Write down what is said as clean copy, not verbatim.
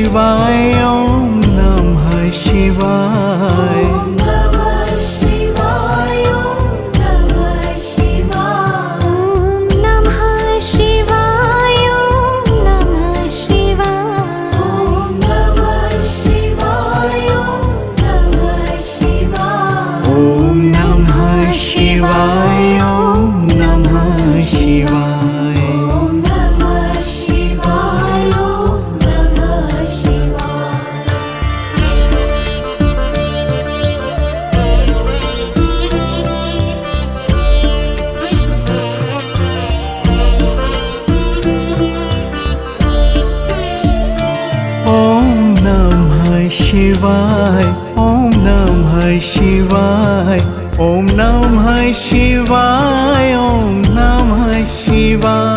शिवाय ओम नमः शिवाय। ॐ नमः शिवाय ॐ नमः शिवाय। ॐ नमः शिवाय ॐ नमः शिवाय। ॐ नमः शिवाय ॐ नमः शिवाय। ओम नमः शिवाय ओम नमः शिवाय। ॐ नमः शिवाय ॐ नमः शिवाय। ओम नमः शिवाय ओम नमः शिवाय। ओम नमः शिवाय ओम नमः शिवाय।